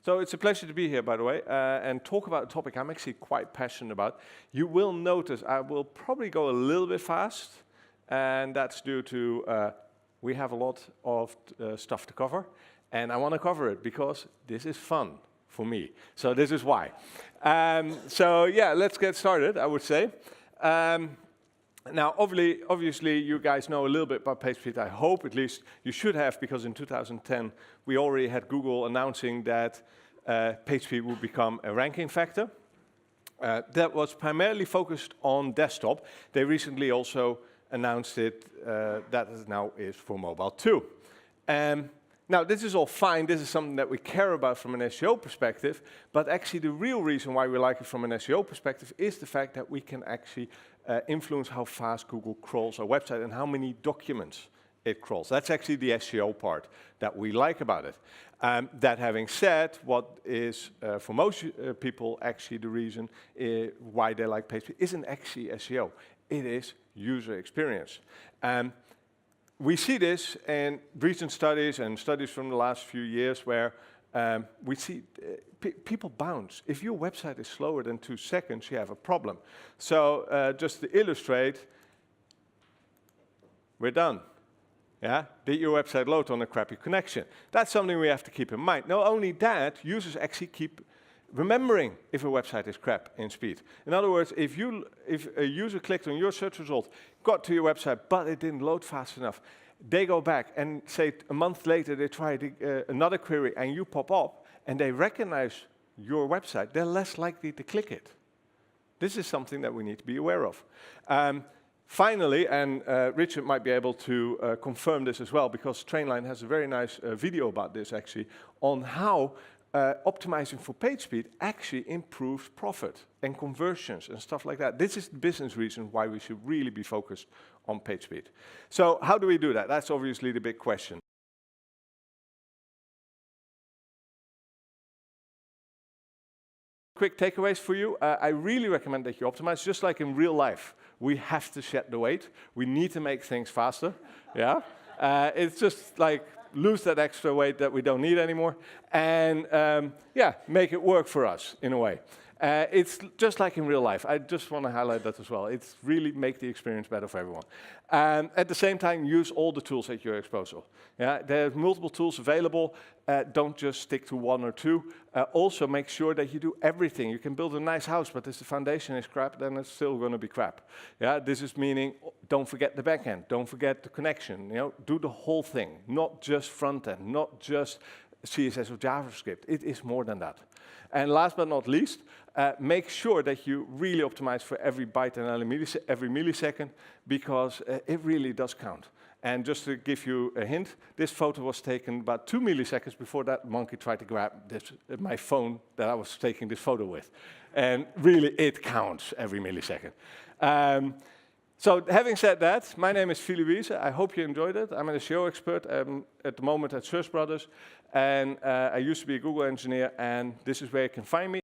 So it's a pleasure to be here, by the way, and talk about a topic I'm actually quite passionate about. You will notice I will probably go a little bit fast, and that's due to we have a lot of stuff to cover, and I want to cover it because this is fun for me. So this is why. So yeah, let's get started, I would say. Now, obviously, you guys know a little bit about PageSpeed. I hope at least you should have, because in 2010, we already had Google announcing that PageSpeed would become a ranking factor. That was primarily focused on desktop. They recently also announced it that it now is for mobile too. Now, this is all fine. This is something that we care about from an SEO perspective, but actually the real reason why we like it from an SEO perspective is the fact that we can actually influence how fast Google crawls our website and how many documents it crawls. That's actually the SEO part that we like about it. That having said, what is for most people actually the reason why they like PageSpeed isn't actually SEO. It is user experience. We see this in recent studies and studies from the last few years where we see people bounce. If your website is slower than 2 seconds, you have a problem. So just to illustrate, we're done. Yeah? Did your website load on a crappy connection? That's something we have to keep in mind. Not only that, users actually keep remembering if a website is crap in speed. In other words, if a user clicked on your search result, got to your website, but it didn't load fast enough, they go back and say a month later they try another query and you pop up and they recognize your website, they're less likely to click it. This is something that we need to be aware of. Finally, and Richard might be able to confirm this as well, because Trainline has a very nice video about this actually, on how optimizing for page speed actually improves profit and conversions and stuff like that. This is the business reason why we should really be focused on page speed. So how do we do that? That's obviously the big question. Quick takeaways for you. I really recommend that you optimize, just like in real life. We have to shed the weight. We need to make things faster. Yeah, it's just like lose that extra weight that we don't need anymore, and yeah, make it work for us in a way. It's just like in real life. I just want to highlight that as well. It's really make the experience better for everyone. At the same time, use all the tools at your disposal. Yeah, there's multiple tools available. Don't just stick to one or two. Also, make sure that you do everything. You can build a nice house, but if the foundation is crap, then it's still going to be crap. Yeah, this is meaning don't forget the back end. Don't forget the connection. You know, do the whole thing, not just front end, not just CSS or JavaScript. It is more than that. And last but not least, make sure that you really optimize for every byte and every millisecond, because it really does count. And just to give you a hint, this photo was taken about 2 milliseconds before that monkey tried to grab my phone that I was taking this photo with. And really, it counts every millisecond. So having said that, my name is Fili Wiese. I hope you enjoyed it. I'm an SEO expert at the moment at Search Brothers. And I used to be a Google engineer, and this is where you can find me.